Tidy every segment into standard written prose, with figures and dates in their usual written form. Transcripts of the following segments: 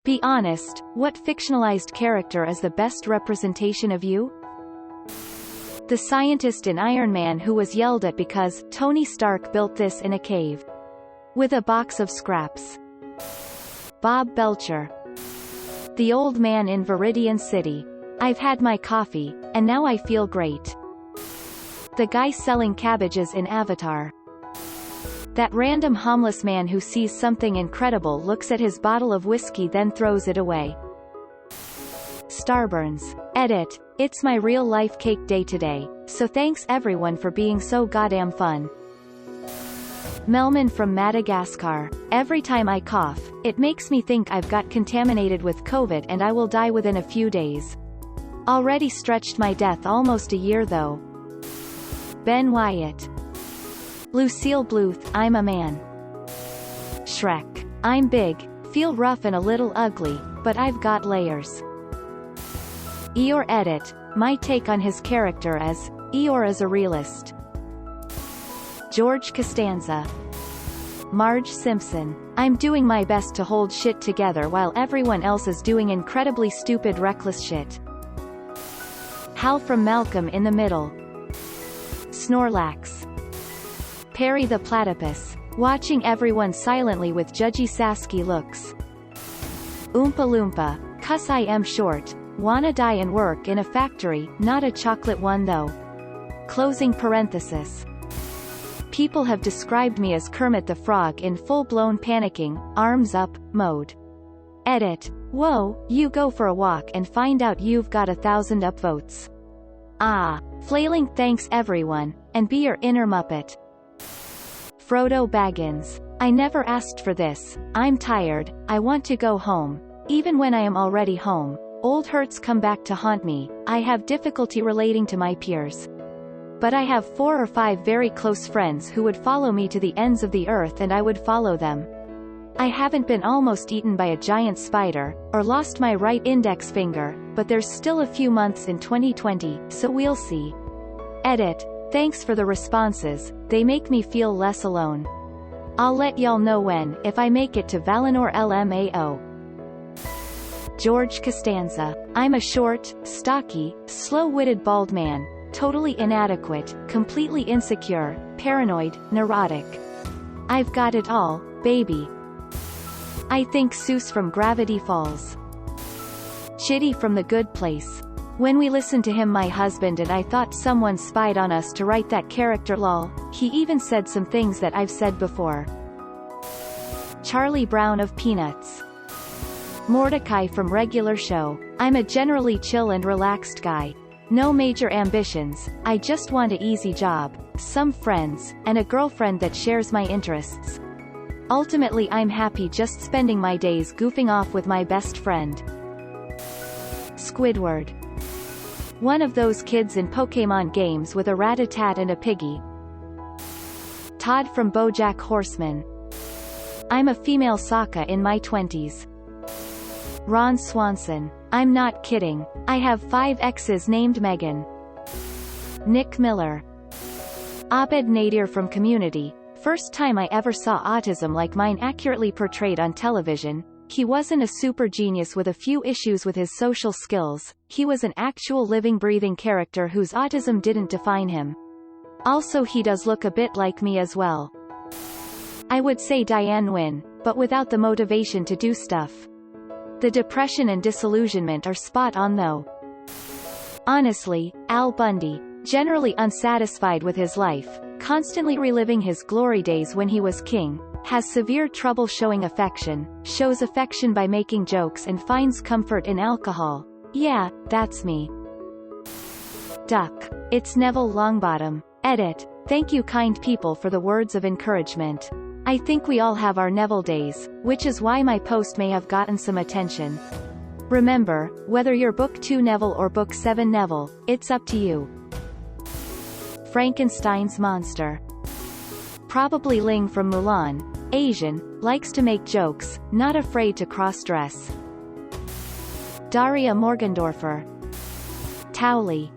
Be honest, what fictionalized character is the best representation of you? The scientist in Iron Man who was yelled at because Tony Stark built this in a cave. With a box of scraps. Bob Belcher. The old man in Viridian City. I've had my coffee, and now I feel great. The guy selling cabbages in Avatar. That random homeless man who sees something incredible, looks at his bottle of whiskey, then throws it away. Starburns. Edit. It's my real-life cake day today, so thanks everyone for being so goddamn fun. Melman from Madagascar. Every time I cough, it makes me think I've got contaminated with COVID and I will die within a few days. Already stretched my death almost a year though. Ben Wyatt. Lucille Bluth. I'm a man. Shrek. I'm big, feel rough and a little ugly, but I've got layers. Eeyore. Edit. My take on his character as Eeyore is a realist. George Costanza. Marge Simpson. I'm doing my best to hold shit together while everyone else is doing incredibly stupid reckless shit. Hal from Malcolm in the Middle. Snorlax. Perry the Platypus. Watching everyone silently with judgy Sasky looks. Oompa Loompa. Cuss I am short. Wanna die and work in a factory, not a chocolate one though. Closing parenthesis. People have described me as Kermit the Frog in full-blown panicking, arms up, mode. Edit. Whoa, you go for a walk and find out you've got 1,000 upvotes. Ah. Flailing thanks everyone, and be your inner Muppet. Frodo Baggins. I never asked for this, I'm tired, I want to go home. Even when I am already home, old hurts come back to haunt me, I have difficulty relating to my peers. But I have 4 or 5 very close friends who would follow me to the ends of the earth and I would follow them. I haven't been almost eaten by a giant spider, or lost my right index finger, but there's still a few months in 2020, so we'll see. Edit. Thanks for the responses, they make me feel less alone. I'll let y'all know if I make it to Valinor LMAO. George Costanza. I'm a short, stocky, slow-witted bald man, totally inadequate, completely insecure, paranoid, neurotic. I've got it all, baby. I think Seuss from Gravity Falls. Chitty from The Good Place. When we listened to him, my husband and I thought someone spied on us to write that character lol, he even said some things that I've said before. Charlie Brown of Peanuts. Mordecai from Regular Show. I'm a generally chill and relaxed guy. No major ambitions, I just want an easy job, some friends, and a girlfriend that shares my interests. Ultimately I'm happy just spending my days goofing off with my best friend. Squidward. One of those kids in Pokémon games with a rat-a-tat and a piggy. Todd from BoJack Horseman. I'm a female Sokka in my 20s. Ron Swanson. I'm not kidding, I have 5 exes named Megan. Nick Miller. Abed Nadir from Community. First time I ever saw autism like mine accurately portrayed on television. He wasn't a super genius with a few issues with his social skills, he was an actual living breathing character whose autism didn't define him. Also he does look a bit like me as well. I would say Diane Nguyen, but without the motivation to do stuff. The depression and disillusionment are spot on though. Honestly, Al Bundy, generally unsatisfied with his life, constantly reliving his glory days when he was king, has severe trouble showing affection, shows affection by making jokes and finds comfort in alcohol. Yeah, that's me. Duck. It's Neville Longbottom. Edit. Thank you kind people for the words of encouragement. I think we all have our Neville days, which is why my post may have gotten some attention. Remember, whether you're book 2 Neville or book 7 Neville, it's up to you. Frankenstein's monster. Probably Ling from Mulan. Asian, likes to make jokes, not afraid to cross-dress. Daria Morgendorfer. Towley.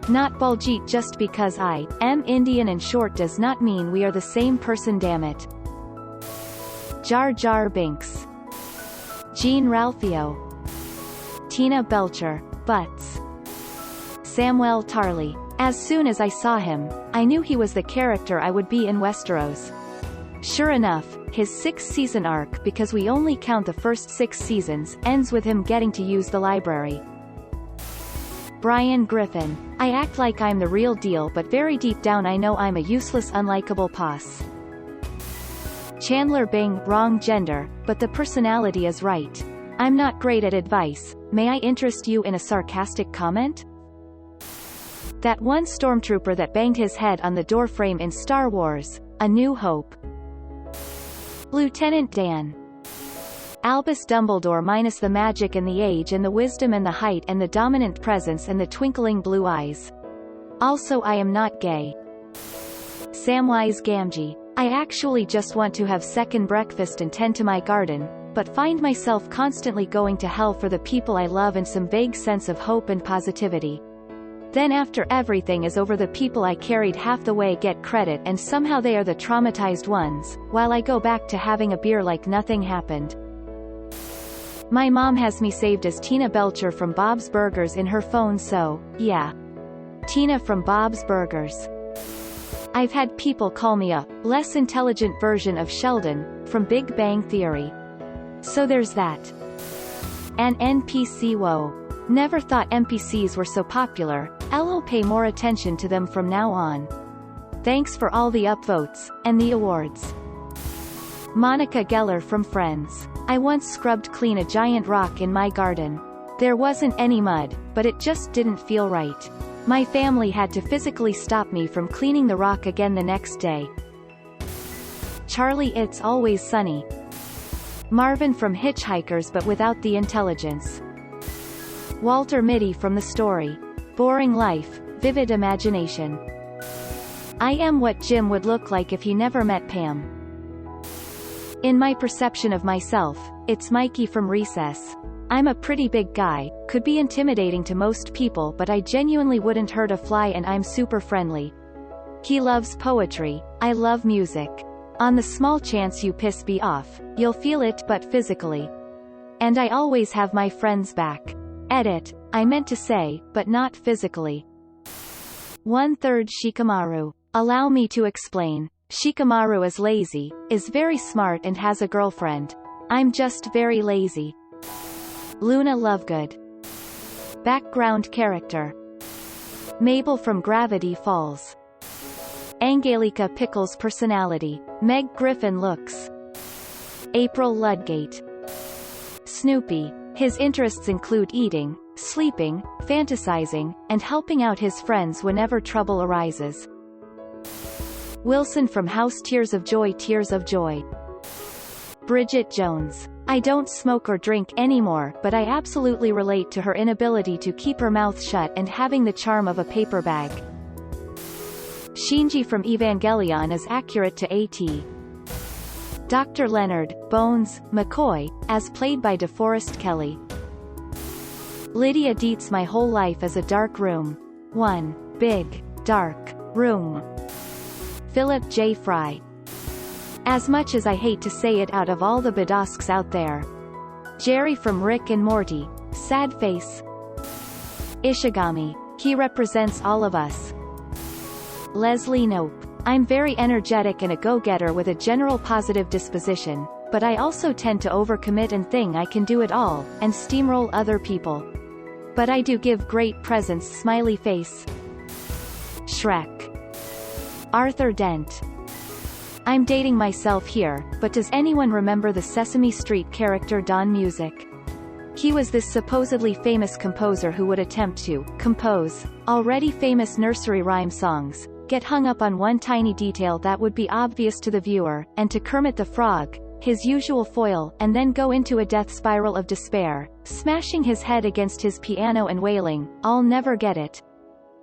Not Baljeet. Just because I am Indian and short does not mean we are the same person, damn it. Jar Jar Binks. Jean Ralphio. Tina Belcher, Butts. Samuel Tarley. As soon as I saw him, I knew he was the character I would be in Westeros. Sure enough, his 6-season arc, because we only count the first 6 seasons, ends with him getting to use the library. Brian Griffin. I act like I'm the real deal, but very deep down I know I'm a useless, unlikable poss. Chandler Bing. Wrong gender, but the personality is right. I'm not great at advice. May I interest you in a sarcastic comment? That one stormtrooper that banged his head on the doorframe in Star Wars: A New Hope. Lieutenant Dan. Albus Dumbledore minus the magic and the age and the wisdom and the height and the dominant presence and the twinkling blue eyes. Also, I am not gay. Samwise Gamgee. I actually just want to have second breakfast and tend to my garden, but find myself constantly going to hell for the people I love and some vague sense of hope and positivity. Then after everything is over, the people I carried half the way get credit and somehow they are the traumatized ones, while I go back to having a beer like nothing happened. My mom has me saved as Tina Belcher from Bob's Burgers in her phone, so, yeah. Tina from Bob's Burgers. I've had people call me a less intelligent version of Sheldon from Big Bang Theory. So there's that. An NPC. Whoa. Never thought NPCs were so popular. I'll pay more attention to them from now on. Thanks for all the upvotes, and the awards. Monica Geller from Friends. I once scrubbed clean a giant rock in my garden. There wasn't any mud, but it just didn't feel right. My family had to physically stop me from cleaning the rock again the next day. Charlie. It's Always Sunny. Marvin from Hitchhikers, but without the intelligence. Walter Mitty from The Story. Boring life, vivid imagination. I am what Jim would look like if he never met Pam. In my perception of myself, it's Mikey from Recess. I'm a pretty big guy, could be intimidating to most people, but I genuinely wouldn't hurt a fly, and I'm super friendly. He loves poetry. I love music. On the small chance you piss me off, you'll feel it, but physically. And I always have my friends' back. Edit. I meant to say, but not physically. 1/3 Shikamaru. Allow me to explain. Shikamaru is lazy, is very smart and has a girlfriend. I'm just very lazy. Luna Lovegood. Background character. Mabel from Gravity Falls. Angelica Pickles personality. Meg Griffin looks. April Ludgate. Snoopy. His interests include eating, sleeping, fantasizing, and helping out his friends whenever trouble arises. Wilson from House Tears of Joy. Tears of Joy. Bridget Jones. I don't smoke or drink anymore, but I absolutely relate to her inability to keep her mouth shut and having the charm of a paper bag. Shinji from Evangelion is accurate to AT. Dr. Leonard Bones McCoy, as played by DeForest Kelley. Lydia Dietz. My whole life is a dark room. One big, dark room. Philip J. Fry. As much as I hate to say it, out of all the Badosks out there, Jerry from Rick and Morty, sad face. Ishigami. He represents all of us. Leslie Knope. I'm very energetic and a go-getter with a general positive disposition, but I also tend to overcommit and think I can do it all, and steamroll other people. But I do give great presents. Smiley face. Shrek. Arthur Dent. I'm dating myself here, but does anyone remember the Sesame Street character Don Music? He was this supposedly famous composer who would attempt to compose already famous nursery rhyme songs, get hung up on one tiny detail that would be obvious to the viewer, and to Kermit the Frog, his usual foil, and then go into a death spiral of despair, smashing his head against his piano and wailing, "I'll never get it.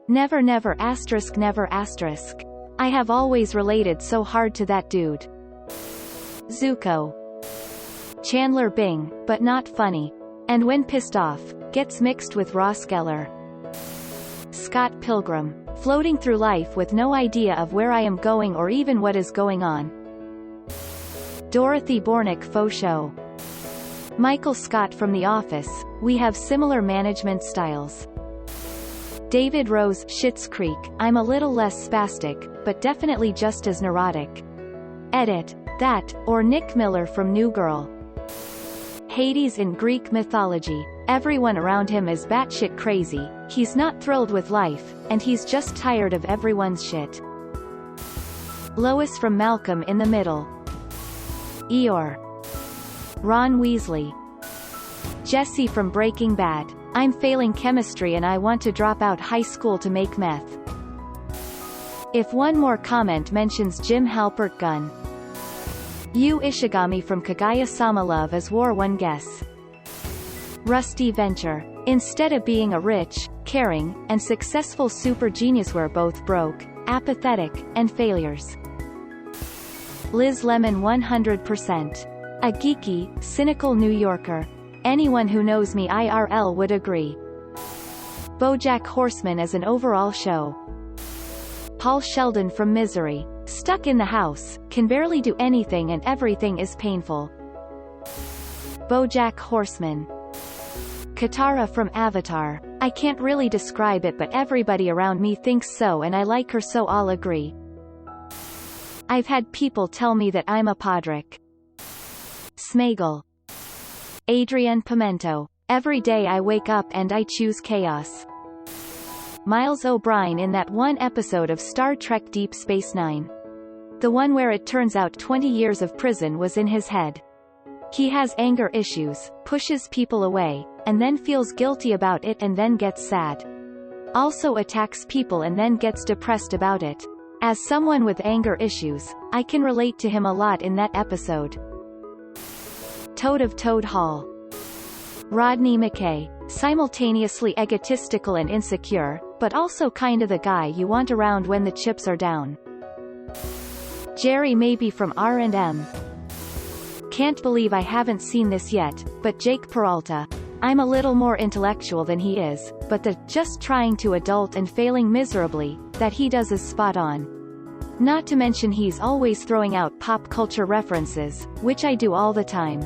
Never never asterisk never asterisk." I have always related so hard to that dude. Zuko. Chandler Bing, but not funny. And when pissed off, gets mixed with Ross Geller. Scott Pilgrim. Floating through life with no idea of where I am going or even what is going on. Dorothy Bornick. Faux show. Michael Scott from The Office, we have similar management styles. David Rose, Schitt's Creek, I'm a little less spastic, but definitely just as neurotic. Edit. That, or Nick Miller from New Girl. Hades in Greek mythology. Everyone around him is batshit crazy, he's not thrilled with life, and he's just tired of everyone's shit. Lois from Malcolm in the Middle. Eeyore. Ron Weasley. Jesse from Breaking Bad. I'm failing chemistry and I want to drop out high school to make meth. If one more comment mentions Jim Halpert Gun. Yu Ishigami from Kaguya-sama Love is War. One guess. Rusty Venture. Instead of being a rich, caring, and successful super genius, we're both broke, apathetic, and failures. Liz Lemon 100%. A geeky, cynical New Yorker. Anyone who knows me IRL would agree. BoJack Horseman as an overall show. Paul Sheldon from Misery. Stuck in the house, can barely do anything and everything is painful. BoJack Horseman. Katara from Avatar. I can't really describe it but everybody around me thinks so and I like her so I'll agree. I've had people tell me that I'm a Podrick. Smeagol. Adrian Pimento. Every day I wake up and I choose chaos. Miles O'Brien in that one episode of Star Trek Deep Space Nine. The one where it turns out 20 years of prison was in his head. He has anger issues, pushes people away, and then feels guilty about it and then gets sad. Also attacks people and then gets depressed about it. As someone with anger issues, I can relate to him a lot in that episode. Toad of Toad Hall. Rodney McKay. Simultaneously egotistical and insecure, but also kinda the guy you want around when the chips are down. Jerry Maybe from R&M. Can't believe I haven't seen this yet, but Jake Peralta. I'm a little more intellectual than he is, but the just trying to adult and failing miserably that he does is spot on. Not to mention he's always throwing out pop culture references, which I do all the time.